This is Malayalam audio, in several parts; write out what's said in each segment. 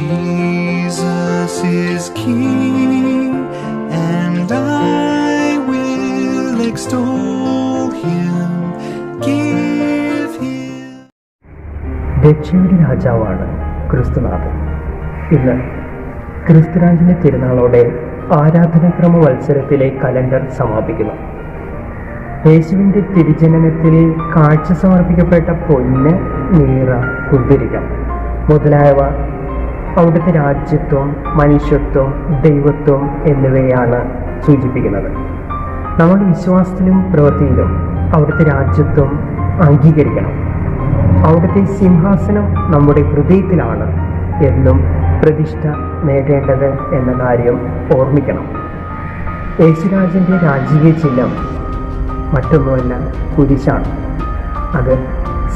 Jesus is King, and I will extol Him, give Him. രക്ഷയുടെ രാജാവാണ് ക്രിസ്തുനാഥൻ. ഇന്ന് ക്രിസ്തുരാജിന്റെ തിരുനാളോടെ ആരാധനാക്രമ വത്സരത്തിലെ കലണ്ടർ സമാപിക്കുന്നു. യേശുവിൻ്റെ തിരുജനനത്തിൽ കാഴ്ച സമർപ്പിക്കപ്പെട്ട പൊന്ന്, നീറ, കുന്തിരികം മുതലായവ അവിടുത്തെ രാജ്യത്വം, മനുഷ്യത്വം, ദൈവത്വം എന്നിവയാണ് സൂചിപ്പിക്കുന്നത്. നമ്മുടെ വിശ്വാസത്തിലും പ്രവൃത്തിയിലും അവിടുത്തെ രാജ്യത്വം അംഗീകരിക്കണം. അവിടുത്തെ സിംഹാസനം നമ്മുടെ ഹൃദയത്തിലാണ് എന്നും പ്രതിഷ്ഠ നേടേണ്ടത് എന്ന കാര്യം ഓർമ്മിക്കണം. യേശുരാജൻ്റെ രാജകീയ ചിഹ്നം മറ്റൊന്നുമല്ല, കുരിശാണ്. അത്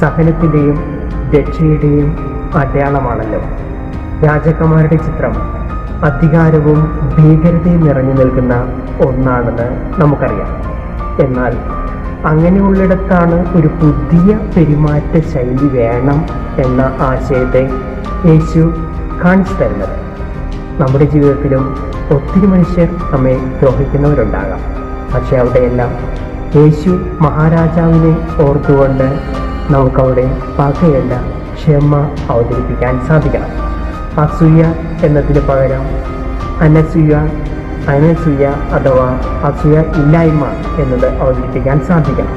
സഹനത്തിൻ്റെയും രക്ഷയുടെയും അടയാളമാണല്ലോ. രാജാക്കന്മാരുടെ ചിത്രം അധികാരവും ഭീകരതയും നിറഞ്ഞു നിൽക്കുന്ന ഒന്നാണെന്ന് നമുക്കറിയാം. എന്നാൽ അങ്ങനെയുള്ളിടത്താണ് ഒരു പുതിയ പെരുമാറ്റ ശൈലി വേണം എന്ന ആശയത്തെ യേശു കാണിച്ചു തരുന്നത്. നമ്മുടെ ജീവിതത്തിലും ഒത്തിരി മനുഷ്യർ നമ്മെ ദ്രോഹിക്കുന്നവരുണ്ടാകാം. പക്ഷെ അവിടെയെല്ലാം യേശു മഹാരാജാവിനെ ഓർത്തുകൊണ്ട് നമുക്കവിടെ പകയല്ല, ക്ഷമ അവതരിപ്പിക്കാൻ സാധിക്കണം. അസൂയ എന്നതിന് പകരം അനസൂയ അഥവാ അസൂയ ഇല്ലായ്മ എന്നത് അവതരിപ്പിക്കാൻ സാധിക്കണം.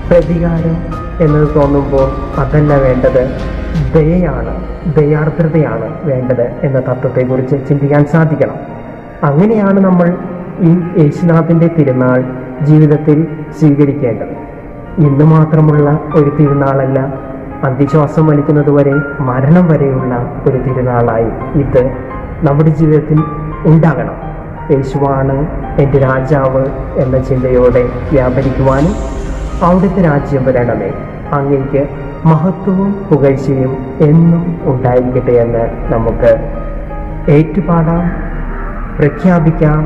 പ്രതികാരം എന്നത് തോന്നുമ്പോൾ അതല്ല വേണ്ടത്, ദയാർദ്രതയാണ് വേണ്ടത് എന്ന തത്വത്തെക്കുറിച്ച് ചിന്തിക്കാൻ സാധിക്കണം. അങ്ങനെയാണ് നമ്മൾ ഈ യേശുനാഥൻ്റെ തിരുനാൾ ജീവിതത്തിൽ സ്വീകരിക്കേണ്ടത്. ഇന്ന് മാത്രമുള്ള ഒരു തിരുനാളല്ല, അന്ത്യശ്വാസം വലിക്കുന്നതുവരെ, മരണം വരെയുള്ള ഒരു തിരുനാളായി ഇത് നമ്മുടെ ജീവിതത്തിൽ ഉണ്ടാകണം. യേശുവാണ് എൻ്റെ രാജാവ് എന്ന ചിന്തയോടെ വ്യാപരിക്കുവാനും അവിടുത്തെ രാജ്യം വരണമേ, അങ്ങേക്ക് മഹത്വവും പുകഴ്ചയും എന്നും ഉണ്ടായിരിക്കട്ടെ എന്ന് നമുക്ക് ഏറ്റുപാടാം, പ്രഖ്യാപിക്കാം.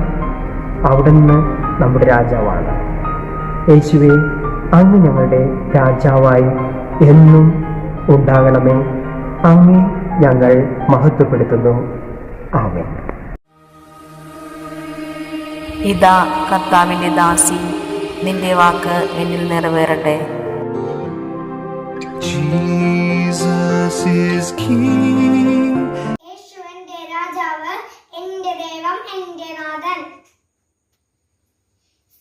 അവിടുന്ന് നമ്മുടെ രാജാവാണ്. യേശുവേ, അങ്ങ് ഞങ്ങളുടെ രാജാവായി എന്നും ഉണ്ടാകണമേ. അങ്ങേ ഞങ്ങൾ മഹത്വപ്പെടുത്തുന്നു. ആമേൻ. ഇതാ കർത്താവിൻ്റെ ദാസി, നിന്റെ വാക്ക് എന്നിൽ നിറവേറട്ടെ. Jesus is King. യേശു എൻ്റെ രാജാവ്, എൻ്റെ ദൈവം, എൻ്റെ നാഥൻ.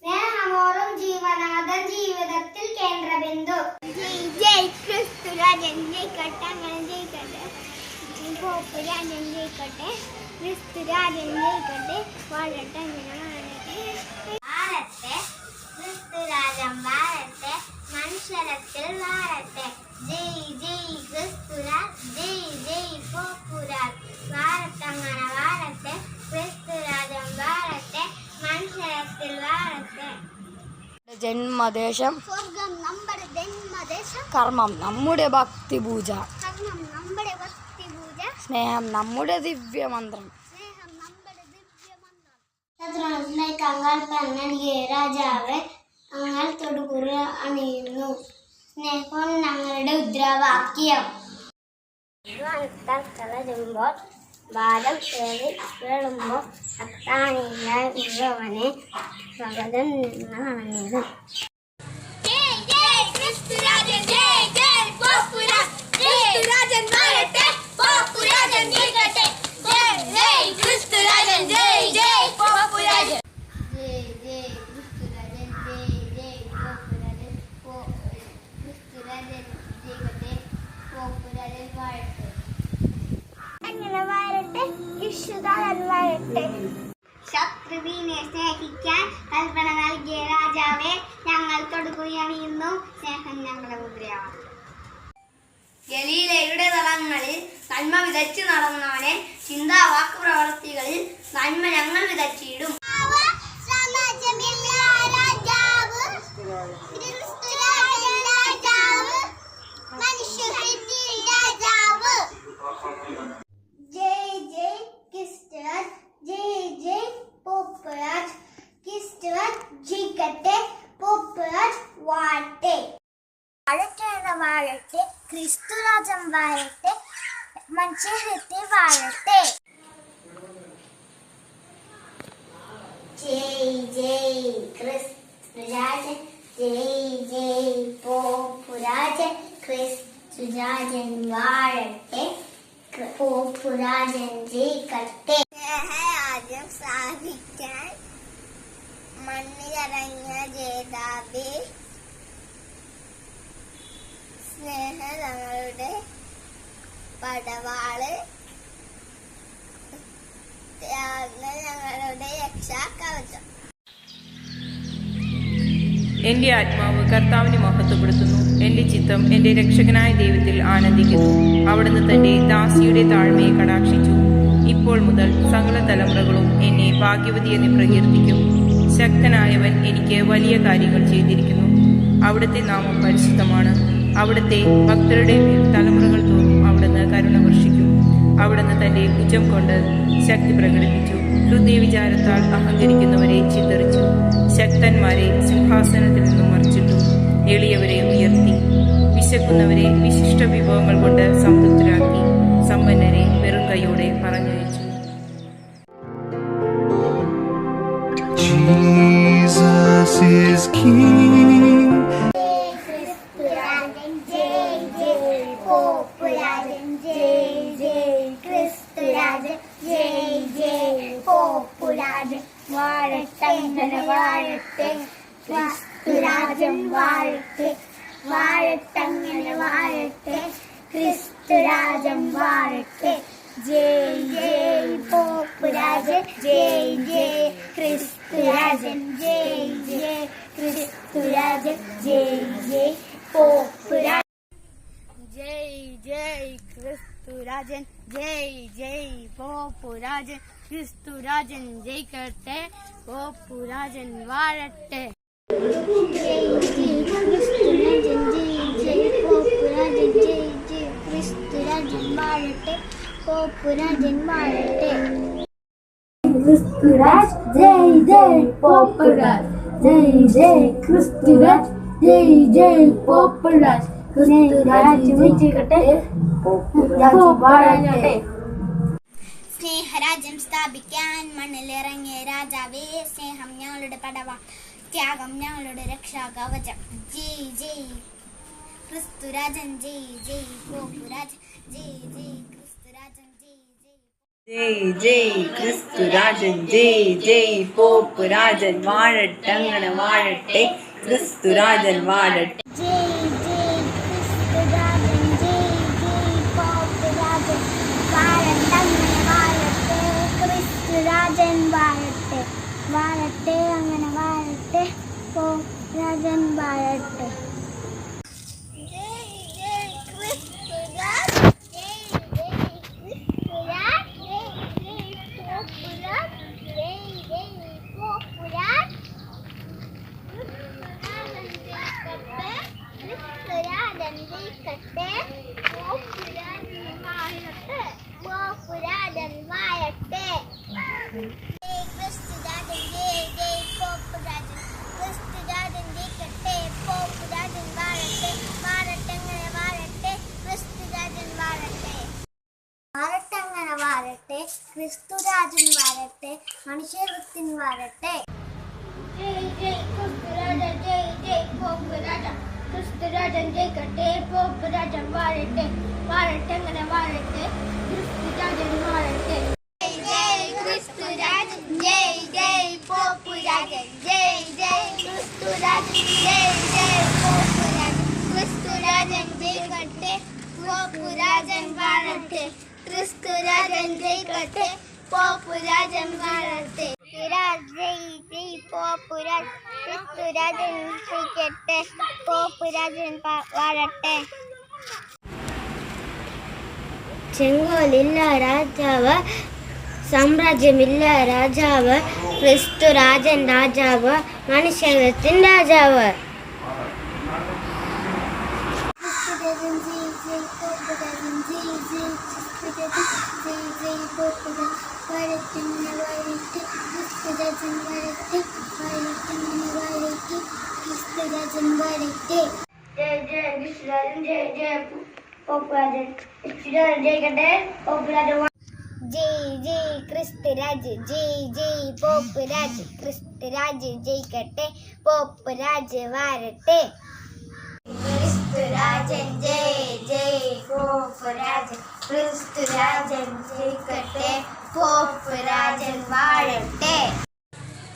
സ്നേഹമോറും ജീവനാഥൻ, ജീവിതത്തിൽ കേന്ദ്രബിന്ദു. ജയ് ജയ് ക്രിസ്തുരാജൻ ജയിക്കട്ടെ, അങ്ങനെ ജയിക്കട്ടെ. പോപ്പുരാജൻ ജയിക്കട്ടെ, ക്രിസ്തുരാജൻ ജയിക്കട്ടെ, വാഴട്ടെ, അങ്ങനെ വാഴട്ടെ. വാഴട്ടെ ക്രിസ്തുരാജൻ, വാഴട്ടെ, മനുഷ്യരത്തിൽ വാഴട്ടെ. ജയ് ജയ് ക്രിസ്തുരാജ്, ജയ് ജയ് പോപ്പുരാജ്. വാഴട്ടെ, അങ്ങനെ വാഴട്ടെ, ക്രിസ്തുരാജൻ വാഴട്ടെ, മനുഷ്യരത്തിൽ വാഴട്ടെ. ജന്മദേശം, സ്വർഗം നമ്മുടെ ജന്മദേശം. കർമ്മം നമ്മുടെ ഭക്തിപൂജ, കർമ്മം നമ്മുടെ ഭക്തിപൂജ. സ്നേഹം നമ്മുടെ ദിവ്യമന്ത്രം. സ്നേഹം നമ്മുടെ ദിവ്യമന്ത്രം. ശത്രുവിലേക്ക് അങ്ങൾ നൽകിയ രാജാവെ, അങ്ങൾ തൊടുകുറ അണിയുന്നു. സ്നേഹം ഞങ്ങളുടെ ഉദ്രവാക്യം. തളരുമ്പോൾ ബാലം കേളുമ്പോൾ അത്താണിയായി ഉള്ളവനെ സ്വാഗതം നിന്ന് വണങ്ങിയത്. ശത്രുവിനെ സ്നേഹിക്കാൻ കൽപ്പന നൽകിയ രാജാവെ, ഞങ്ങൾ തൊടുകുറിയണിയുന്നു. സ്നേഹം ഞങ്ങളുടെ മുദ്രയാണ്. ഗലീലയുടെ തലങ്ങളിൽ നന്മ വിതച്ചു നടന്നവനെ, ചിന്താ വാക്ക് പ്രവർത്തികളിൽ നന്മ ഞങ്ങൾ വിതച്ചിടും. ജയ് ജയ് ക്രിസ്തുരാജ്, ജയ് ജയ് പോപ്പുരാജ്. ക്രിസ്തുരാജ് ജയിക്കട്ടെ, പോപ്പുരാജ് വാഴട്ടെ. വാഴട്ടെ, ക്രിസ്തുരാജൻ വാഴട്ടെ, മനുഷ്യഹൃത്തിൽ വാഴട്ടെ. ജയ് ജയ് ക്രിസ്തുരാജൻ, ജയ് ജയ് പോപ്പുരാജൻ, ക്രിസ്തുരാജൻ വാഴട്ടെ, പോപ്പുരാജൻ ജയിക്കട്ടെ. സ്നേഹരാജ്യം സ്ഥാപിക്കാൻ മണ്ണിലിറങ്ങിയ ജേതാവേ, സ്നേഹ ഞങ്ങളുടെ പടവാള്, ഞങ്ങളുടെ രക്ഷാകവചം. എൻ്റെ ആത്മാവ് കർത്താവിനെ മഹത്വപ്പെടുത്തുന്നു. എൻ്റെ ചിത്തം എൻ്റെ രക്ഷകനായ ദൈവത്തിൽ ആനന്ദിക്കുന്നു. അവിടുന്ന് തൻ്റെ ദാസിയുടെ താഴ്മയെ കടാക്ഷിച്ചു. ഇപ്പോൾ മുതൽ സകല തലമുറകളും എന്നെ ഭാഗ്യവതിയെന്ന് പ്രകീർത്തിക്കും. ശക്തനായവൻ എനിക്ക് വലിയ കാര്യങ്ങൾ ചെയ്തിരിക്കുന്നു. അവിടുത്തെ നാമം പരിശുദ്ധമാണ്. അവിടുത്തെ ഭക്തരുടെ മേൽ തലമുറകൾ തോറും അവിടുന്ന് കരുണ വർഷിക്കും. അവിടുന്ന് തൻ്റെ ഭുജം കൊണ്ട് ശക്തി പ്രകടിപ്പിച്ചു. ഹൃദയവിചാരത്താൽ അഹങ്കരിക്കുന്നവരെ ചിതറിച്ചു. ശക്തന്മാരെ സിംഹാസനത്തിൽ നിന്നും മറിച്ചിട്ടു. എളിയവരെ ഉയർത്തി. വിശക്കുന്നവരെ വിശിഷ്ട വിഭവങ്ങൾ കൊണ്ട് സംതൃപ്തരാക്കി. സമ്പന്നരെ വെറും കൈയോടെ പറഞ്ഞയച്ചു. Jesus is King. ക്രിസ്തുരാജൻ ജയ് ജയ്, പോപ്പുരാജൻ ജയ് ജയ്, ക്രിസ്തുരാജൻ ജയ് ജയ്, പോപ്പുരാജൻ വാഴട്ടെ, അങ്ങനെ വാഴട്ടെ, ക്രിസ്തുരാജൻ വാഴട്ടെ, വാഴട്ടങ്ങനെ വാഴട്ടെ, ക്രിസ്തുരാജൻ വാഴട്ടെ. ജയ് ജയ് പോപ്പുരാജൻ, ജയ് ജയ് ക്രിസ്തുരാജൻ, ജയ് ജയ് ക്രിസ്തുരാജൻ, ജയ് ജയ് പോപ്പുരാജൻ. ജയ് ജയ് ക്രിസ്തുരാജൻ, ജയ് ജയ് പോപ്പുരാജൻ, ക്രിസ്തുരാജൻ ജയിക്കട്ടെ, പോപ്പുരാജൻ വാഴട്ടെ. ജയ് ജയ് ക്രിസ്തുരാജൻ, ജയ് ജയ് പോപ്പുരാജൻ, ജയ് ജയ് ക്രിസ്തുരാജൻ വാഴട്ടെ, പോപ്പുരാജൻ വാഴട്ടെ. ക്രിസ്തുരാജ് ജയ് ജയ് പോപ്പുരാജ്, ജയ് ജയ് ക്രിസ്തുരാജ്, ജയ് ജയ് പോപ്പുരാജ്, ക്രിസ്തുരാജ് ജയിക്കട്ടെ, പോപ്പുരാജ് വാഴട്ടെ. സ്നേഹരാജ്യം സ്ഥാപിക്കാൻ മണ്ണിലിറങ്ങിയ രാജാവേ, സ്നേഹം ഞങ്ങളുടെ പടവാൾ, ത്യാഗം ഞങ്ങളുടെ രക്ഷാകവചം. ജയ് ജയ് ക്രിസ്തുരാജൻ, ജയ് ജയ് പോപ്പുരാജൻ, ജയ് ജയ് ക്രിസ്തുരാജൻ, ജയ് ജയ്. ജയ് ജയ് ക്രിസ്തുരാജൻ, ജയ് ജയ് പോപ്പുരാജൻ വാഴട്ടെ, അങ്ങനെ വാഴട്ടെ, ക്രിസ്തുരാജൻ വാഴട്ടെ. ജയ് ജയ് ക്രിസ്തുരാജൻ, ജയ് ജയ് പോപ്പുരാജൻ വാഴട്ടെ, അങ്ങനെ വാഴട്ടെ, ക്രിസ്തുരാജൻ വാഴട്ടെ, വാഴട്ടെ, അങ്ങനെ വാഴട്ടെ, പോപ്പുരാജൻ വാഴട്ടെ. ജയ് ജയ് ക്രിസ്തുരാജ്, ജയ് ജയ് ക്രിസ്തുരാജ്, ജയ് ജയ് പോപ്പുരാജ്, ജയ് ജയ് പോപ്പുരാജ്, ക്രിസ്തുരാജൻ ജയിക്കട്ടെ, ക്രിസ്തുരാജൻ ജയിക്കട്ടെ, പോപ്പുരാജൻ വാഴട്ടെ, പോപ്പുരാജൻ വാഴട്ടെ. ജയ് ക്രിസ്തുരാജൻ, ജയ് ജയ് പോപ്പുരാജൻ, ക്രിസ്തുരാജൻ ജയിക്കട്ടെ, പോപ്പുരാജൻ വാഴട്ടെ, വാഴട്ടെ, അങ്ങനെ വാഴട്ടെ, ക്രിസ്തുരാജൻ വാഴട്ടെ. വാഴട്ടങ്ങനെ വാഴട്ടെ, ക്രിസ്തുരാജൻ വാഴട്ടെ, മനുഷ്യവൃത്തിൻ വാഴട്ടെ. ജയ് ജയ് ക്രിസ്തുരാജൻ, ജയ് ജയ് പോപ്പുരാജൻ, ക്രിസ്തുരാജൻ ജയിക്കട്ടെ, പോപ്പുരാജൻ വാഴട്ടെ, വാഴട്ടെ, അങ്ങനെ വാഴട്ടെ, ക്രിസ്തുരാജൻ വാഴട്ടെ. ജയ് ജയ് ക്രിസ്തുരാജൻ, ജയ് ജയ് പോപ്പുരാജൻ, ജയ് ജയ് ക്രിസ്തുരാജൻ, ജയ് ജയ് പോപ്പുരാജൻ, ക്രിസ്തുരാജൻ ജയിക്കട്ടെ, പോപ്പുരാജൻ വാഴട്ടെ, ക്രിസ്തുരാജൻ ജയിക്കട്ടെ, പോപ്പുരാജൻ വാഴട്ടെ. ജയ് ജയ് പോപ്പുരാജൻ, ക്രിസ്തുരാജൻ ജയിക്കട്ടെ, പോപ്പുരാജൻ വാഴട്ടെ. ചെങ്കോലില്ല രാജാവ്, സാമ്രാജ്യമില്ല രാജാവ്, ക്രിസ്തുരാജൻ രാജാവ്, മനുഷ്യത്വത്തിൻ രാജാവ്. ക്രിസ്തുരാജൻ ജയ് ജയ് പോപ്പുരാജൻ, ജയ് ജയ് ക്രിസ്തുരാജൻ, ജയ് ജയ് പോപ്പുരാജൻ വാഴട്ടെ, വാഴട്ടെ, ക്രിസ്തുരാജൻ വാഴട്ടെ, വാഴട്ടെ, വാഴട്ടെ, ക്രിസ്തുരാജൻ വാഴട്ടെ. ജയ് ജയ് ക്രിസ്തുരാജൻ, ജയ് ജയ് പോപ്പുരാജൻ ജയിക്കട്ടെ. പോപ്പുരാജൻ ജയ് ജയ് ക്രിസ്തുരാജ്, ജയ് ജയ് പോപ്പുരാജ്, ക്രിസ്തുരാജ് ജയിക്കട്ടെ, പോപ്പുരാജ് വാഴട്ടെ. ക്രിസ്തുരാജൻ ജയ് ജയ് പോപ്പുരാജൻ, ക്രിസ്തുരാജൻ ജയിക്കട്ടെ, പോപ്പുരാജൻ വാഴട്ടെ.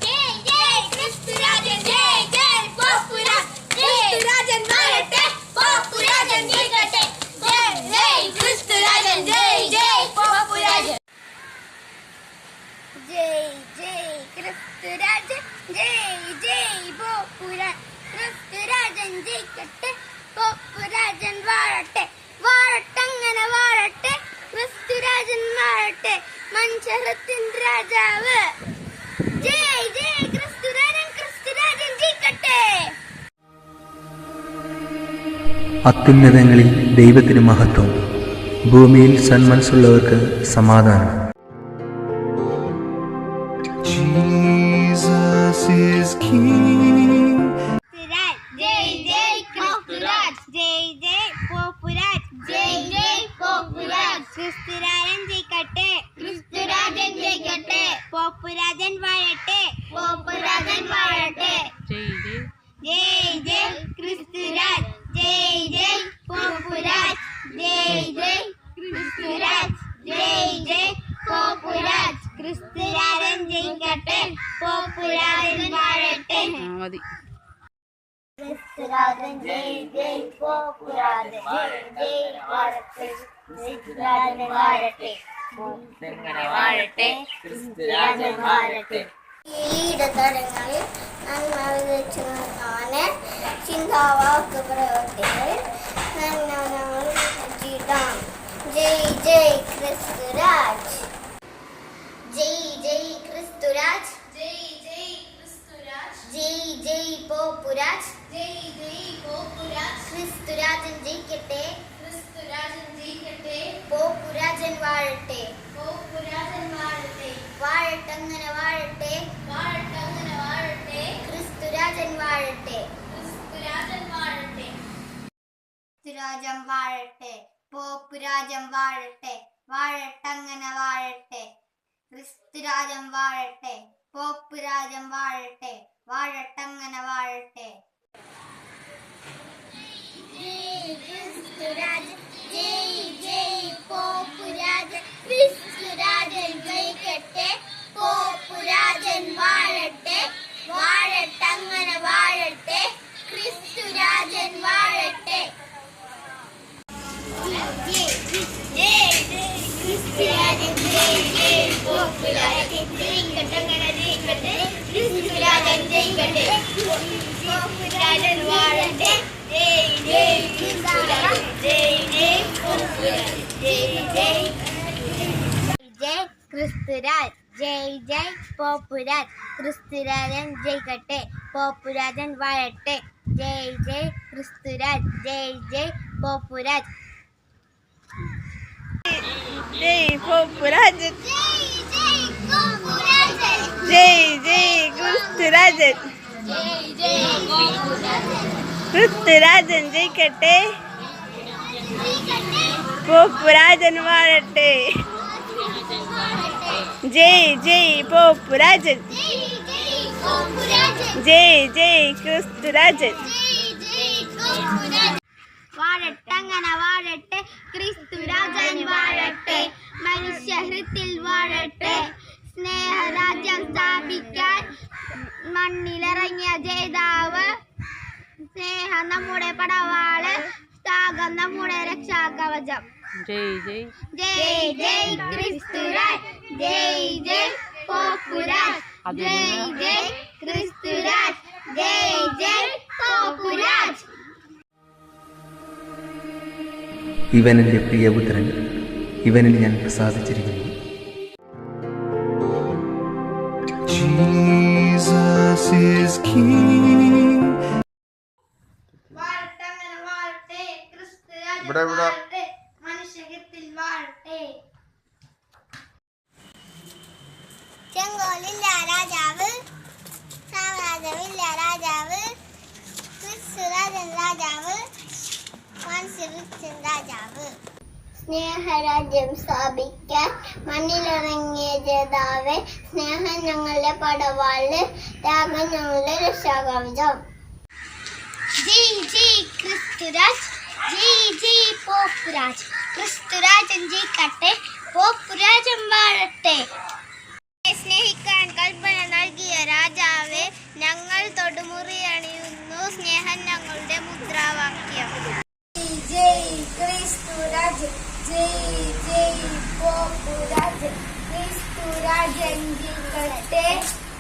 ജയ് ജയ് ക്രിസ്തുരാജൻ, ജയ് ജയ് പോപ്പുരാജ്, ക്രിസ്തുരാജൻ വാഴട്ടെ, പോപ്പുരാജൻ ജയിക്കട്ടെ. ജയ് ജയ് ക്രിസ്തുരാജൻ, ജയ് ജയ് പോപ്പുരാജൻ. ജയ് ജയ് ക്രിസ്തുരാജൻ, ജയ് ജയ് പോപ്പുരാജ്, ക്രിസ്തുരാജൻ ജയിക്കട്ടെ, പോപ്പുരാജൻ വാഴട്ടെ, വാഴട്ടങ്ങനെ വാഴട്ടെ, ക്രിസ്തുരാജൻ വാഴട്ടെ, മനുഷ്യത്തിൻ രാജാവ്. ജയ് ജയ് ക്രിസ്തുരാജൻ, ക്രിസ്തുരാജൻ ജയിക്കട്ടെ. അത്യുന്നതങ്ങളിൽ ദൈവത്തിന് മഹത്വം, ഭൂമിയിൽ സന്മനസ്സുള്ളവർക്ക് സമാധാനം. Jesus is King. ജയ് ജയ് ക്രിസ്തുരാജ്, ജയ് ജയ് പോപ്പുരാജ്, ജയ് ജയ് പോപ്പുരാജ്, ക്രിസ്തുരാജൻ ജയിക്കട്ടെ, ക്രിസ്തുരാജൻ ജയിക്കട്ടെ, പോപ്പുരാജൻ വാഴട്ടെ, പോപ്പുരാജൻ വാഴട്ടെ. ജയ് ജയ് ക്രിസ്തുരാജ്, ജയ് ജയ് പോപ്പുരാജ്, ജയ് ജയ് ക്രിസ്തുരാജ്, ജയ് ജയ് പോപ്പുരാജ്, ക്രിസ്തുരാജൻ ജയിക്കട്ടെ, പോപ്പുരാജൻ വാഴട്ടെ. ക്രിസ്തുരാജൻ ജയ് ജയ് പോപ്പുരാജൻ, ജയ് ജയ് വാഴട്ടെ, ക്രിസ്തുരാജൻ വാഴട്ടെ, വാഴട്ടെ, ക്രിസ്തുരാജൻ വാഴട്ടെ. ഈടതരങ്ങളിൽ നന്മ വിതച്ചു നിന്നവന് ചിന്താവാക്ക് പ്രവർത്തികൾ നന്മ വിതച്ചിടാം. ജയ് ജയ് ക്രിസ്തുരാജ്, ജയ് ജയ് ക്രിസ്തുരാജ്, ജയ് ജയ് ക്രിസ്തുരാജ്, ജയ് ജയ് പോപ്പുരാജ്, ജയ് ജയ് പോപ്പുരാജ്, ക്രിസ്തുരാജൻ ജയിക്കട്ടെ, ക്രിസ്തുരാജൻ ജയിക്കട്ടെ, പോപ്പുരാജൻ വാഴട്ടെ, പോപ്പുരാജൻ വാഴട്ടെ, വാഴട്ടങ്ങനെ വാഴട്ടെ, വാഴട്ടങ്ങനെ വാഴട്ടെ, ക്രിസ്തുരാജൻ വാഴട്ടെ, ക്രിസ്തുരാജൻ വാഴട്ടെ. ക്രിസ്തുരാജൻ വാഴട്ടെ, പോപ്പുരാജൻ വാഴട്ടെ, വാഴട്ടങ്ങനെ വാഴട്ടെ, ക്രിസ്തുരാജൻ വാഴട്ടെ, പോപ്പുരാജൻ വാഴട്ടെ, വാഴട്ടങ്ങനെ വാഴട്ടെ. ജയ് ക്രിസ്തുരാജൻ, ജയ് ജയ് പോപ്പുരാജൻ, ക്രിസ്തുരാജൻ ജയിക്കട്ടെ, പോപ്പുരാജൻ വാഴട്ടെ, വാഴട്ടങ്ങനെ വാഴട്ടെ, ക്രിസ്തുരാജൻ വാഴട്ടെ. ക്രിസ്തുരാജൻ ജയ് ജയ് പോപ്പുരാജൻ ജയിക്കട്ടങ്ങനെ ജയിക്കട്ടെ, ക്രിസ്തുരാജൻ ജയിക്കട്ടെ, പോപ്പുരാജൻ വാഴട്ടെ, ജയ് ജയ് ക്രിസ്തുരാജൻ, ജയ് ജയ് പോപ്പുരാജൻ, ജയ് ജയ് ജയ് ക്രിസ്തുരാജ്, ജയ് ജയ് പോപ്പുരാജ്, ക്രിസ്തുരാജൻ ജയിക്കട്ടെ, പോപ്പുരാജൻ വാഴട്ടെ, ജയ് ജയ് ക്രിസ്തുരാജ്, ജയ് ജയ് പോപ്പുരാജ്. ജയ് പോപ്പുരാജൻ, ജയ് ജയ് പോപ്പുരാജൻ, ജയ് ജയ് ക്രിസ്തുരാജൻ, ജയ് ജയ് പോപ്പുരാജൻ, ക്രിസ്തുരാജൻ ജയിക്കട്ടെ, പോപ്പുരാജൻ വാഴട്ടെ, ജയ് ജയ് പോപ്പുരാജൻ, ജയ് ജയ് ക്രിസ്തുരാജൻ. വാഴട്ടങ്ങനെ വാഴട്ടെ, ക്രിസ്തുരാജൻ വാഴട്ടെ, മനുഷ്യഹൃത്തിൽ വാഴട്ടെ, സ്നേഹരാജ്യം സ്ഥാപിക്കാൻ മണ്ണിലിറങ്ങിയ ജേതാവ്, സ്നേഹം നമ്മുടെ പടവാള്, ത്യാഗം നമ്മുടെ രക്ഷാകവചം. ജയ് ജയ് ജയ് ജയ് ക്രിസ്തുരാജ്, ജയ് ജയ് പോപ്പുരാജ്, ജയ് ജയ് ക്രിസ്തുരാജ്, ജയ് ജയ് പോപ്പുരാജ്. ഇവൻ എൻ്റെ പ്രിയപുത്രൻ, ഇവനിൽ ഞാൻ പ്രസാദിച്ചിരിക്കുന്നു. Jesus is King. വാഴട്ടങ്ങനെ വാഴട്ടെ, ക്രിസ്തുരാജൻ വാഴട്ടെ, മനുഷ്യത്തിൽ വാഴട്ടെ. ചെങ്കോലില്ല രാജാവ്, സാമ്രാജ്യമില്ല രാജാവ്, ക്രിസ്തുരാജൻ രാജാവ്, മനുഷ്യൻ രാജാവ്. സ്നേഹരാജ്യം സ്ഥാപിക്കാൻ മണ്ണിലിറങ്ങിയ ജേതാവേ, സ്നേഹം ഞങ്ങളുടെ പടവാള്, ത്യാഗം ഞങ്ങളുടെ രക്ഷാകവചം. ജയ് ജയ് ക്രിസ്തുരാജ്, ജയ് ജയ് പോപ്പുരാജ്. ക്രിസ്തുരാജൻ ജയിക്കട്ടെ, പോപ്പുരാജൻ വാഴട്ടെ. സ്നേഹിക്കാൻ കൽപ്പന നൽകിയ രാജാവേ, ഞങ്ങൾ തൊടുമുറി അണിയുന്നു, സ്നേഹം ഞങ്ങളുടെ മുദ്രാവാക്യം. ജയ് ക്രിസ്തുരാജ്, ജയ് ജയ് പോപ്പുരാജ്. ക്രിസ്തുരാജൻ ജയിക്കട്ടെ,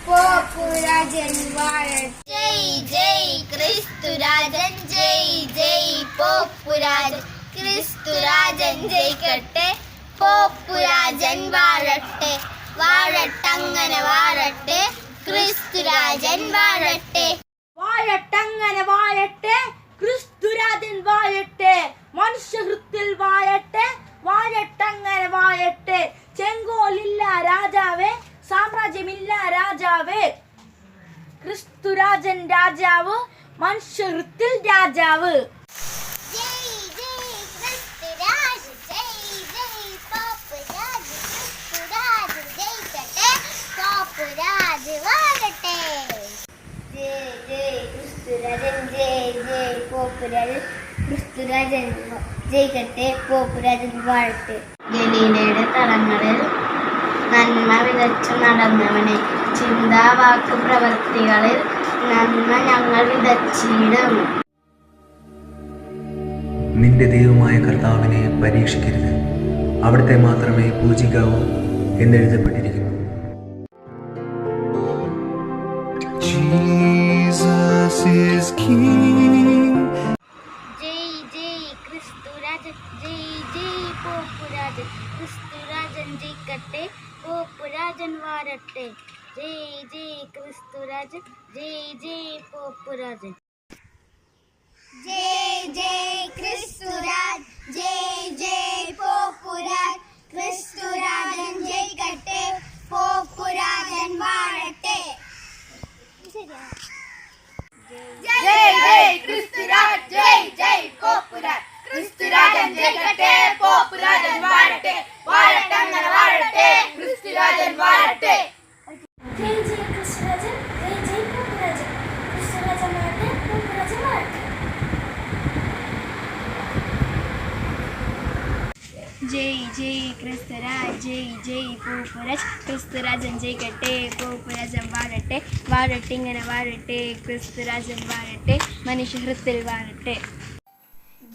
പോപ്പുരാജൻ വാഴട്ടെ. ജയ് ജയ് ക്രിസ്തുരാജൻ, ജയ് ജയ് പോപ്പുരാജൻ. ക്രിസ്തുരാജൻ ജയിക്കട്ടെ, പോപ്പുരാജൻ വാഴട്ടെ. വാഴട്ടങ്ങനെ വാഴട്ടെ, ക്രിസ്തുരാജൻ വാഴട്ടെ. വാഴട്ടങ്ങനെ വാഴട്ടെ, ക്രിസ്തുരാജൻ വാഴട്ടെ. മനുഷ്യഹൃത്തിൽ വാഴട്ടെ, വാഴട്ടങ്ങനെ വാഴട്ടെ. ചെങ്കോലില്ല രാജാവേ, സാമ്രാജ്യമില്ല രാജാവേ. ക്രിസ്തുരാജൻ രാജാവ്, മനുഷ്യഹൃത്തിൽ രാജാവ്. ജയ് ജയ് ക്രിസ്തുരാജ്, ജയ് ജയ് പോപ്പുരാജ്. ക്രിസ്തുരാജ് ജയിക്കട്ടെ, പോപ്പുരാജ് വാഴട്ടെ. ജയ് ജയ് ക്രിസ്തുരാജൻ, ജയ് ജയ് പോപ്പുരാജൻ. ക്രിസ്തുരാജൻ ജയിക്കട്ടെ, പോപ്പുരാജൻ വാഴട്ടെ. ഗലീലയുടെ തടങ്ങളിൽ നന്മ വിതച്ചു നടന്നവനെ, ചിന്താവാക്ക് പ്രവൃത്തികളിൽ നന്മ ഞങ്ങൾ വിതച്ചിടും. നിന്റെ ദൈവമായ കർത്താവിനെ പരീക്ഷിക്കരുത്, അവിടുത്തെ മാത്രമേ പൂജിക്കാവൂ എന്നെഴുതപ്പെട്ടിരിക്കുന്നു. Jesus is King. ജയ് ജയ് ക്രിസ്തുരാജൻ, ജയ് ജയ് പോപ്പുരാജൻ. ക്രിസ്തുരാജൻ ജയിക്കട്ടെ, പോപ്പുരാജൻ വാഴട്ടെ. ജയ് ജയ് ക്രിസ്തുരാജൻ, ജയ് ജയ് പോപ്പുരാജൻ. ജയ് ജയ് ക്രിസ്തുരാജ്, ജയ് ജയ് പോപ്പുരാജ്. ക്രിസ്തുരാജൻ ജയിക്കട്ടെ, പോപ്പുരാജൻ വാഴട്ടെ. ജയ് ജയ് ക്രിസ്തുരാജ്, ജയ് ജയ് പോപ്പുരാജ്. ക്രിസ്തുരാജൻ ജയിക്കട്ടെ, പോപ്പുരാജൻ വാഴട്ടെ. വാഴട്ടങ്ങനെ വാഴട്ടെ, ക്രിസ്തുരാജൻ വാഴട്ടെ. ജയ് ജയ് ക്രിസ്തുരാജൻ, ജയ് ജയ് പോപ്പുരാജൻ. ക്രിസ്തുരാജൻ വാഴട്ടെ, പോപ്പുരാജൻ വാഴട്ടെ. ജയ് ജയ് ക്രിസ്തുരാജ്, ജയ് ജയ് പോപ്പുരാജ്. ക്രിസ്തുരാജൻ ജയിക്കട്ടെ, പോപ്പുരാജൻ വാഴട്ടെ. വാഴട്ടിങ്ങനെ വാഴട്ടെ, ക്രിസ്തുരാജൻ വാഴട്ടെ, മനുഷ്യഹൃത്തിൽ വാഴട്ടെ.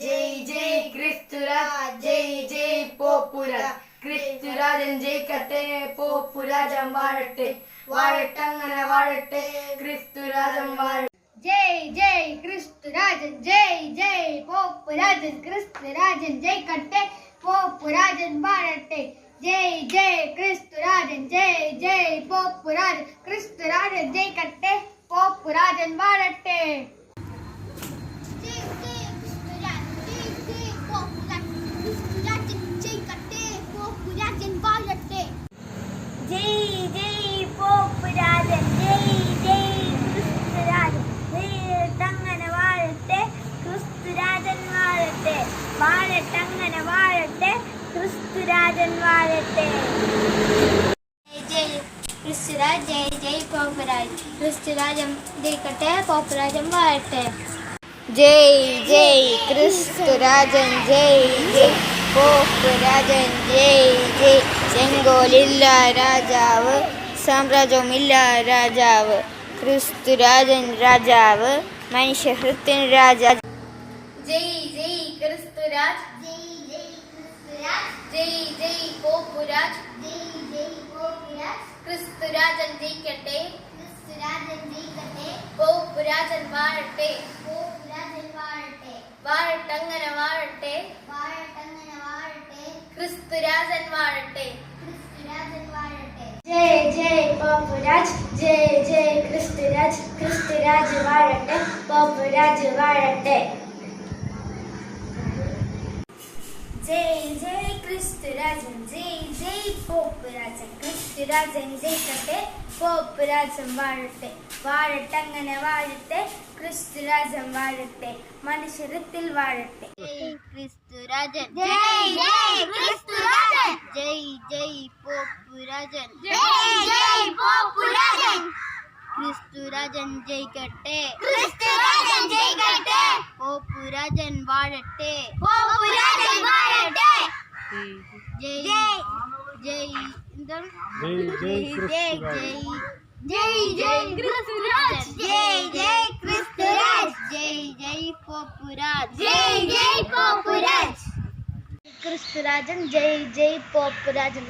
ജയ് ജയ് ക്രിസ്തുരാജ്, ജയ് ജയ് പോപ്പുരാജ്. ക്രിസ്തുരാജൻ ജയിക്കട്ടെ, പോപ്പുരാജൻ വാഴട്ടെ. വാഴട്ടങ്ങനെ വാഴട്ടെ, ക്രിസ്തുരാജൻ വാഴട്ടെ. ജയ് ജയ് ക്രിസ്തുരാജൻ, ജയ് ജയ് പോപ്പുരാജൻ. ക്രിസ്തുരാജൻ ജയിക്കട്ടെ, പോപ്പുരാജൻ വാഴട്ടെ. ജയ് ജയ് ക്രിസ്തുരാജൻ, ജയ് ജയ് പോപ്പുരാജൻ. ക്രിസ്തുരാജൻ ജയിക്കട്ടെ, പോപ്പുരാജൻ വാഴട്ടെ. ജയ് ജയ് ക്രിസ്തുരാജ്, ജയ് ജയ് പോപ്പുരാജൻ. ക്രിസ്തുരാജൻ ജയിക്കട്ടെ, പോപ്പുരാജൻ വാഴട്ടെ. ജയ് ജയ് പോപ്പുരാജൻ, ജയ് ജയ് ക്രിസ്തുരാജൻ. വാഴട്ടങ്ങനെ വാഴട്ടെ, ക്രിസ്തുരാജൻ വാഴട്ടെ. വാഴട്ടങ്ങനെ വാഴട്ടെ, ക്രിസ്തുരാജൻ വാഴട്ടെ. ജയ് ജയ് ക്രിസ്തുരാജ്, ജയ് ജയ് പോപ്പുരാജ്. ക്രിസ്തുരാജൻ ജയിക്കട്ടെ, പോപ്പുരാജൻ വാഴട്ടെ. ജയ് ജയ് ക്രിസ്തുരാജൻ, ജയ് ജയ് പോപ്പുരാജൻ. ജയ് ജയ് ചെങ്കോലില്ല രാജാവ്, സാമ്രാജ്യമില്ല രാജാവ്. ക്രിസ്തുരാജൻ രാജാവ്, മനുഷ്യഹൃത്തിൻ രാജാവ്. ജയ് ജയ് ക്രിസ്തുരാജ്, ജയ് ജയ് ക്രിസ്തുരാജ്. ജയ് ജയ് പോപ്പുരാജ്, ജയ് ജയ് പോപ്പുരാജ്. ക്രിസ്തുരാജൻ ജയിക്കട്ടെ, ക്രിസ്തുരാജൻ ജയിക്കട്ടെ, പോപ്പുരാജൻ വാഴട്ടെ. പോപ്പുരാജൻ വാഴട്ടെ. വാഴട്ടങ്ങനെ വാഴട്ടെ, വാഴട്ടങ്ങനെ വാഴട്ടെ. ക്രിസ്തുരാജൻ വാഴട്ടെ, ക്രിസ്തുരാജൻ വാഴട്ടെ. ജയ് ജയ് പോപ്പുരാജ്, ജയ് ജയ് ക്രിസ്തുരാജ്. ക്രിസ്തുരാജ് വാഴട്ടെ, പോപ്പുരാജ് വാഴട്ടെ. ജയ് ജയ് ക്രിസ്തുരാജൻ ജയ് ജയ് പോപ്പുരാജൻ ക്രിസ്തുരാജൻ ജയിക്കട്ടെ പോപ്പുരാജൻ വാഴട്ടെ വാഴട്ടെ അങ്ങനെ വാഴട്ടെ ക്രിസ്തുരാജൻ വാഴട്ടെ മനുഷ്യരത്തിൽ വാഴട്ടെ ക്രിസ്തുരാജൻ ജയ് ജയ് ക്രിസ്തുരാജൻ ജയ് ജയ് പോപ്പുരാജൻ ജയ് ജയ് പോപ്പുരാജൻ ക്രിസ്തുരാജൻ ജയിക്കട്ടെ ക്രിസ്തുരാജൻ ജയിക്കട്ടെ പോപ്പുരാജൻ വാഴട്ടെ പോപ്പുരാജൻ വാഴട്ടെ ജയ് ജയ് എന്താണ് ജയ് ജയ് ജയ് ജയ് ക്രിസ്തുരാജ് ജയ് ജയ് ക്രിസ്തുരാജ് ജയ് ജയ് പോപ്പുരാജ് ജയ് ജയ് പോപ്പുരാജ് ക്രിസ്തുരാജൻ ജയ് ജയ് പോപ്പുരാജൻ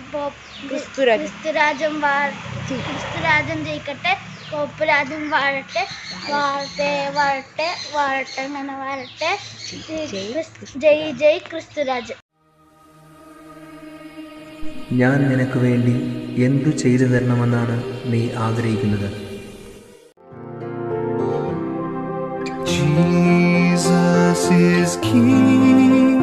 ക്രിസ്തുരാജൻ ക്രിസ്തുരാജൻ ജയിക്കട്ടെ പോപ്പുരാജൻ വാഴട്ടെ വാഴട്ടെ വാഴട്ടെ വാഴട്ടെ അങ്ങനെ വാഴട്ടെ ജയ് ജയ് ക്രിസ്തുരാജൻ. ഞാൻ നിനക്ക് വേണ്ടി എന്തു ചെയ്തു തരണമെന്നാണ് നീ ആഗ്രഹിക്കുന്നത്? Jesus is King.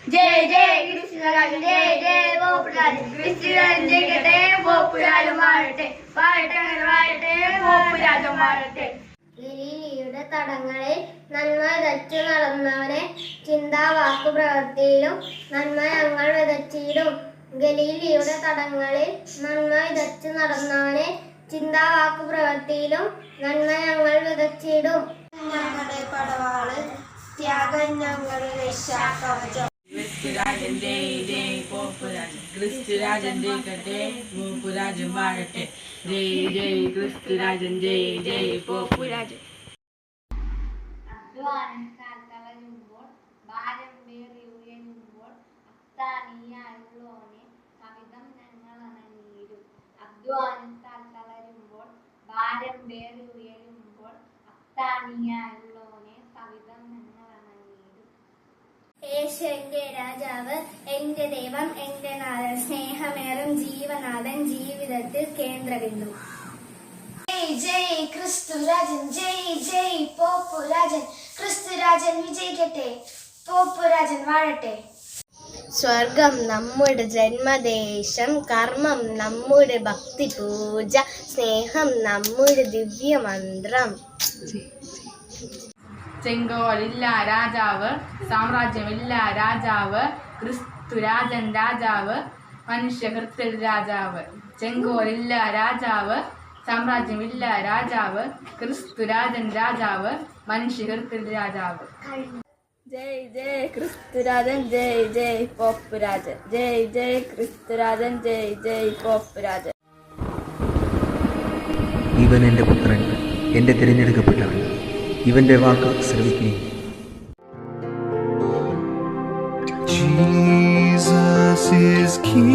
ജയ് ജയ് ക്രിസ്തുരാജൻ ജയ് ജയ് പോപ്പുരാജൻ ക്രിസ്തുരാജൻ ജയിക്കട്ടെ പോപ്പുരാജൻ വാഴട്ടെ വാഴട്ടെ അങ്ങനെ വാഴട്ടെ പോപ്പുരാജൻ വാഴട്ടെ. ഗലീലിയുടെ തടങ്ങളിൽ നന്മ വിതച്ചു നടന്നവനെ ചിന്താ വാക്കു പ്രവൃത്തിയിലും നന്മ ഞങ്ങൾ വിതച്ചിടും. ഗലീലിയുടെ തടങ്ങളിൽ നന്മ വിതച്ചു നടന്നവനെ ചിന്താ വാക്കു പ്രവൃത്തിയിലും നന്മ ഞങ്ങൾ വിതച്ചിടും. ഞങ്ങളുടെ പടവാള് ത്യാഗം ഞങ്ങളുടെ രക്ഷാകവചം. ക്രിസ്തുരാജൻ ജയ് ജയ് പോപ്പുരാജൻ ക്രിസ്തുരാജൻ ജയിക്കട്ടെ പോപ്പുരാജൻ വാഴട്ടെ ജയ് ജയ് ക്രിസ്തുരാജൻ ജയ് ജയ് പോപ്പുരാജൻ. അധ്വാനത്താൽ തളരുമ്പോൾ ഭാരം പേറി ഉയരുമ്പോൾ അത്താണിയായുള്ളോനെ സവിധം ഞങ്ങൾ അണഞ്ഞിടും. അധ്വാനത്താൽ തളരുമ്പോൾ ഭാരം പേറി ഉയരുമ്പോൾ അത്താണിയായുള്ളോനെ സവിധം ഞങ്ങൾ അണഞ്ഞിടും. യേശു എന്റെ രാജാവ് എന്റെ ദൈവം എന്റെ നാഥൻ സ്നേഹമേറും ജീവനാഥൻ ജീവിതത്തിൽ കേന്ദ്രബിന്ദു. ജയ് ജയ് ക്രിസ്തുരാജൻ ജയ് ജയ് പോപ്പുരാജൻ ക്രിസ്തുരാജൻ വിജയിക്കട്ടെ പോപ്പുരാജൻ വാഴട്ടെ. സ്വർഗം നമ്മുടെ ജന്മദേശം കർമ്മം നമ്മുടെ ഭക്തി പൂജ സ്നേഹം നമ്മുടെ ദിവ്യമന്ത്രം. ചെങ്കോലില്ല രാജാവ് സാമ്രാജ്യമില്ല രാജാവ് ക്രിസ്തുരാജൻ രാജാവ് മനുഷ്യഹൃത്തിൽ രാജാവ്. ചെങ്കോലില്ല രാജാവ് സാമ്രാജ്യമില്ല രാജാവ് ക്രിസ്തുരാജൻ രാജാവ് മനുഷ്യഹൃത്തിൽ രാജാവ്. ജയ് ജയ് ക്രിസ്തുരാജൻ ജയ് ജയ് പോപ്പുരാജൻ ജയ് ജയ് ക്രിസ്തുരാജൻ ജയ് ജയ് പോപ്പുരാജൻ. ഇവൻ എൻ്റെ പുത്രൻ, എൻ്റെ തിരഞ്ഞെടുക്കപ്പെട്ടവൻ. ഇവന്റെ വാക്ക് ശ്രവിക്കുകയും. Jesus is King.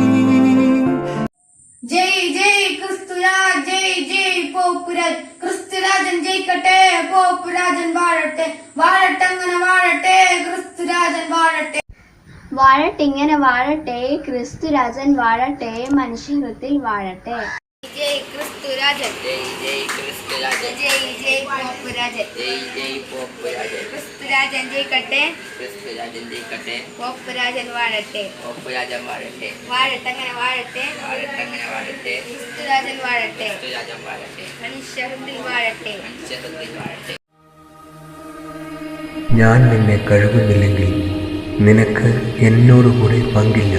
ജയ് ജയ് ക്രിസ്തുരാജ് ജയ് ജയ് പോപ്പുരാജ് ക്രിസ്തുരാജൻ ജയിക്കട്ടെ പോപ്പുരാജൻ വാഴട്ടെ വാഴട്ടെ അങ്ങനെ വാഴട്ടെ ക്രിസ്തുരാജൻ വാഴട്ടെ വാഴട്ടെ ഇങ്ങനെ വാഴട്ടെ ക്രിസ്തുരാജൻ വാഴട്ടെ മനുഷ്യഹൃത്തിൽ വാഴട്ടെ. ജയ് ക്രിസ്തുരാജൻ ജയ് ജയ് ക്രിസ്തുരാജൻ ജയ് ജയ് പോപ്പുരാജൻ ജയ് ജയ് പോപ്പുരാജൻ ക്രിസ്തുരാജൻ ജയിക്കട്ടെ ക്രിസ്തുരാജൻ ജയിക്കട്ടെ പോപ്പുരാജൻ വാഴട്ടെ പോപ്പുരാജൻ വാഴട്ടെ വാഴട്ടെ അങ്ങനെ വാഴട്ടെ വാഴട്ടെ അങ്ങനെ വാഴട്ടെ ക്രിസ്തുരാജൻ വാഴട്ടെ ക്രിസ്തുരാജൻ വാഴട്ടെ മനുഷ്യഹൃത്തിൽ വാഴട്ടെ മനുഷ്യഹൃത്തിൽ വാഴട്ടെ. ഞാൻ നിന്നെ കഴുകുന്നില്ലെങ്കിൽ നിനക്ക് എന്നോടുകൂടെ പങ്കില്ല.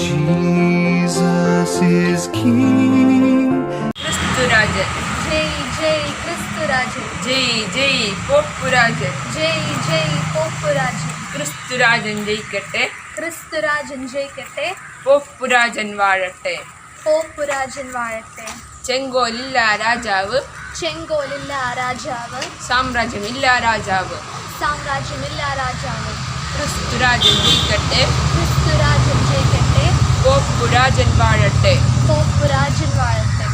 Jesus is King. ക്രിസ്തുരാജൻ ജയ് ജയ് ക്രിസ്തുരാജൻ ജയ് ജയ് പോപ്പുരാജൻ ജയ് ജയ് പോപ്പുരാജൻ ക്രിസ്തുരാജൻ ജയിക്കട്ടെ ക്രിസ്തുരാജൻ ജയിക്കട്ടെ. പോപ്പുരാജൻ വാഴട്ടെ. പോപ്പുരാജൻ വാഴട്ടെ. ചെങ്കോലില്ല രാജാവ്. ചെങ്കോലില്ല രാജാവ്. സാമ്രാജ്യമില്ല രാജാവ്. സാമ്രാജ്യമില്ല രാജാവ്. ക്രിസ്തുരാജൻ ജയിക്കട്ടെ. ക്രിസ്തുരാജൻ ജയിക്കട്ടെ. പോപ്പുരാജൻ വാഴട്ടെ. പോപ്പുരാജൻ വാഴട്ടെ.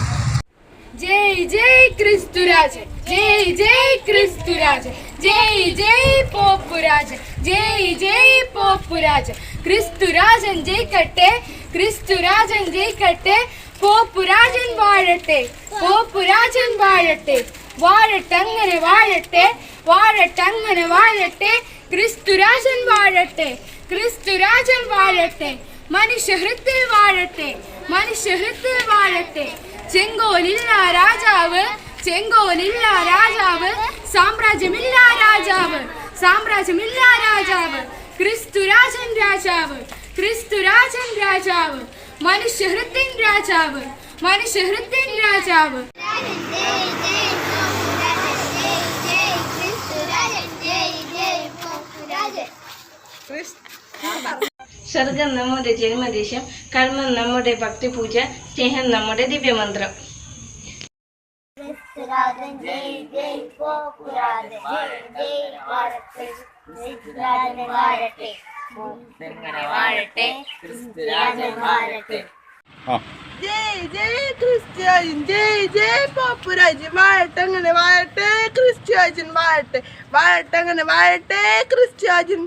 ജയ് ജയ് ക്രിസ്തുരാജൻ, ജയ് ജയ് ക്രിസ്തുരാജൻ, ജയ് ജയ് പോപ്പുരാജൻ, ജയ് ജയ് പോപ്പുരാജൻ. ക്രിസ്തുരാജൻ ജയിക്കട്ടെ, ക്രിസ്തുരാജൻ ജയിക്കട്ടെ. പോപ്പുരാജൻ വാഴട്ടെ, പോപ്പുരാജൻ വാഴട്ടെ. വാഴട്ടങ്ങനെ വാഴട്ടെ, വാഴട്ടങ്ങനെ വാഴട്ടെ. ക്രിസ്തുരാജൻ വാഴട്ടെ, ക്രിസ്തുരാജൻ വാഴട്ടെ. മനുഷ്യഹൃത്തിൽ വാഴട്ടെ, മനുഷ്യഹൃത്തിൽ വാഴട്ടെ. ചെങ്കോലില്ല രാജാവ്, ചെങ്കോലില്ല രാജാവ്. സാമ്രാജ്യമില്ല രാജാവ്, സാമ്രാജ്യമില്ല രാജാവ്. ക്രിസ്തുരാജൻ രാജാവ്, ക്രിസ്തുരാജൻ രാജാവ്. മനുഷ്യഹൃത്തിൻ രാജാവ്, മനുഷ്യഹൃത്തിൻ രാജാവ്. സ്വർഗം നമ്മുടെ ജന്മദേശം, കർമ്മം നമ്മുടെ ഭക്തിപൂജ, സ്നേഹം നമ്മുടെ ദിവ്യമന്ത്രം. ജയ് ജയ് ക്രിസ്തുരാജൻ, ജയ് ജയ് പോപ്പുരാജൻ വാഴട്ടങ്ങനെ വാഴട്ടെ. ക്രിസ്തുരാജൻ വാഴട്ടെ, വാഴട്ടങ്ങനെ വാഴട്ടെ. ക്രിസ്തുരാജൻ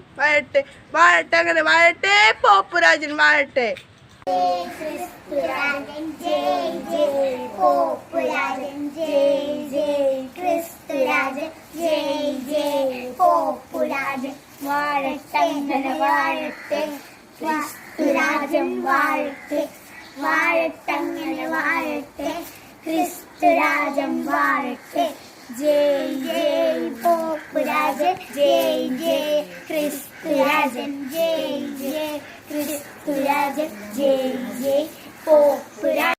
വാഴട്ടെ, വാഴട്ടങ്ങനെ വാഴട്ടെ. പോപ്പുരാജൻ വാഴട്ടെ. ക്രിസ്തുരാജൻ ജയ് ജയ് പോപ്പുരാജൻ, ജയ് ജയ് ക്രിസ്തുരാജൻ, ജയ് ജയ് പോപ്പുരാജൻ വാഴട്ടങ്ങനെ വാഴട്ടെ. ക്രിസ്തുരാജൻ വാഴട്ടെ, വാഴട്ടങ്ങനെ വാഴട്ടെ. ക്രിസ്തുരാജൻ വാഴട്ടെ. ജയ് ജയ് പോപ്പുരാജൻ, ജയ് ജയ് ക്രിസ്തുരാജൻ, ജയ് ജയ് ക്രിസ്തുരാജൻ, ജയ് ജയ് പോപ്പുരാജൻ.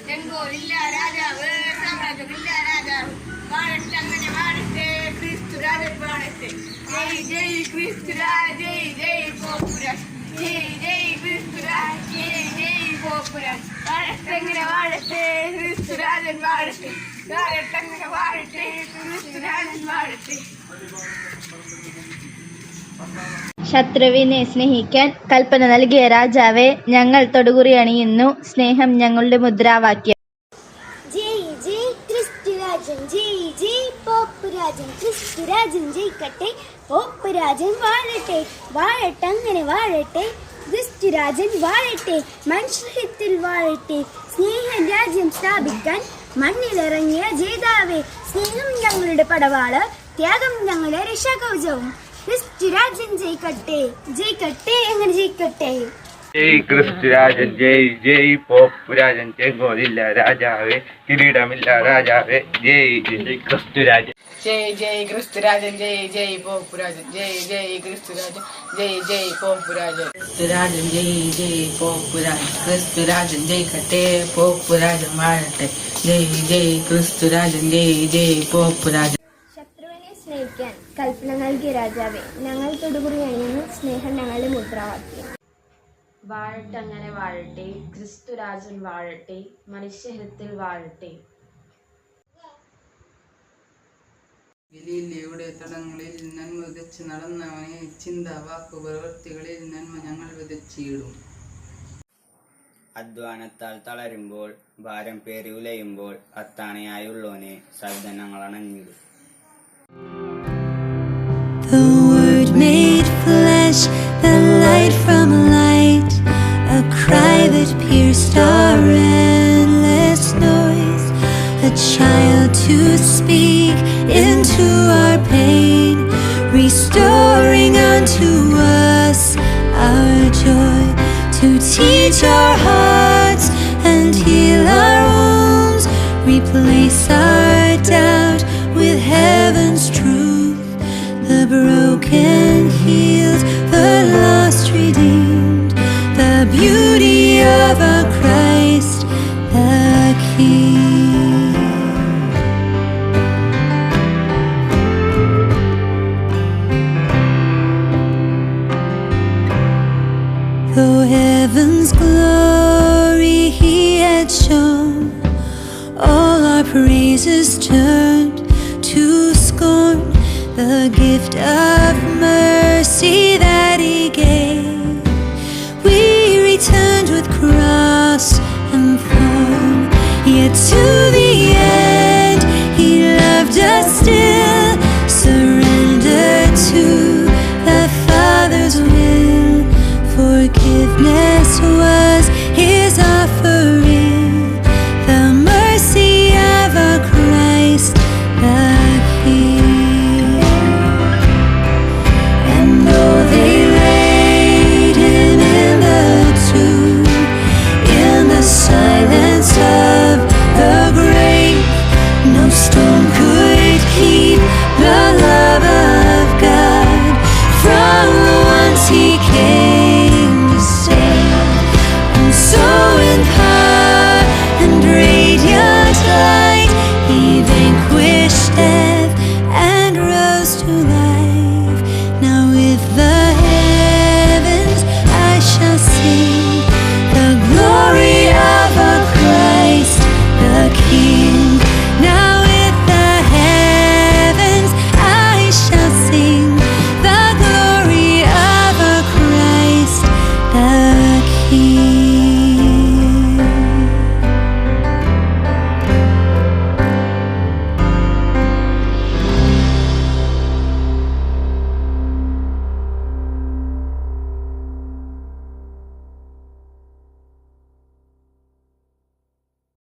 ചെങ്കോലില്ല രാജാവ്, സാമ്രാജ്യമില്ല രാജാവ്. വാഴട്ടങ്ങനെ വാഴട്ടെ, ക്രിസ്തുരാജൻ വാഴട്ടെ. ജയ് ജയ് ക്രിസ്തുരാജ്, ജയ് ജയ് പോപ്പുരാജ്, ജയ് ജയ് ക്രിസ്തുരാജ്, ജയ് ജയ് പോപ്പുരാജ്. വാഴട്ടങ്ങനെ വാഴട്ടെ, ക്രിസ്തുരാജൻ വാഴട്ടെ. വാഴട്ടങ്ങനെ വാഴട്ടെ, ക്രിസ്തുരാജൻ വാഴട്ടെ. ശത്രുവിനെ സ്നേഹിക്കാൻ കൽപ്പന നൽകിയ രാജാവെ, ഞങ്ങൾ തൊടുകുറി അണിയുന്നു. സ്നേഹം ഞങ്ങളുടെ മുദ്രാവാക്യം. ജയ് ജയ് ക്രിസ്തുരാജൻ, ജയ് ജയ് പോപ്പുരാജൻ. ക്രിസ്തുരാജൻ ജയിക്കട്ടെ, പോപ്പുരാജൻ വാഴട്ടെ. വാഴട്ടങ്ങനെ വാഴട്ടെ, ക്രിസ്തുരാജൻ വാഴട്ടെ. മനുഷ്യഹിത്തിൽ വാഴട്ടെ, സ്നേഹം രാജ്യം സ്ഥാപിക്കാൻ മണ്ണിലിറങ്ങിയ ജേതാവേ. സ്നേഹം ഞങ്ങളുടെ പടവാള്, ത്യാഗം ഞങ്ങളുടെ രക്ഷാകവചവും. ക്രിസ്തുരാജൻ ജയിക്കട്ടെ, ജയിക്കട്ടെ, എങ്ങനെ ജയിക്കട്ടെ. ജയ് ക്രിസ്തുരാജൻ, ജയ് ജയ് പോപ്പുരാജൻ. ചെങ്കോലില്ല രാജാവേ, കിരീടമില്ല രാജാവേ. ജയ് ജയ് ക്രിസ്തുരാജൻ. ജയ് ജയ് ക്രിസ്തുരാജൻ, ജയ് ജയ് പോപ്പുരാജൻ, ജയ് ജയ് ക്രിസ്തുരാജൻ, ജയ് ജയ് പോപ്പുരാജൻ. ക്രിസ്തുരാജൻ ജയ് ജയ് പോപ്പുരാജൻ. ക്രിസ്തുരാജൻ ജയിക്കട്ടെ, പോപ്പുരാജൻ വാഴട്ടെ. ജയ് ജയ് ക്രിസ്തുരാജൻ, ജയ് ജയ് പോപ്പുരാജൻ. ശത്രുവിനെ സ്നേഹിക്കാൻ കൽപ്പന നൽകിയ രാജാവെ, ഞങ്ങൾ തൊടുകുറി അണിയുന്നു. സ്നേഹം ഞങ്ങളുടെ മുദ്രാവാക്യം. വാഴട്ടങ്ങനെ വാഴട്ടെ, ക്രിസ്തുരാജൻ വാഴട്ടെ. മനുഷ്യഹൃത്തിൽ വാഴട്ടെ. ഗലീലയുടെ തടങ്ങളിൽ നന്മ വിതച്ച് നടന്നവനെ, ചിന്ത വാക്കു പ്രവൃത്തികളിൽ നന്മ ഞങ്ങൾ വിതച്ചിടും. അധ്വാനത്താൽ തളരുമ്പോൾ, ഭാരം പേറി ഉലയുമ്പോൾ, അത്താണയായുള്ളോനെ സദ്ദനങ്ങൾ അണഞ്ഞിടും. The Word made flesh, the light from light, a cry that pierced our endless noise, a child to speak into our pain, restoring unto us our joy, to teach our hearts and heal our wounds, replace our doubt with heaven's truth. The broken healed, the lost redeemed. beauty of our Christ the King. Though heaven's glory he had shown, all our praises turned to scorn. The gift of mercy that he gave, we returned with cross and thorn. Yet to the end he loved us still, surrendered to the Father's will. Forgiveness was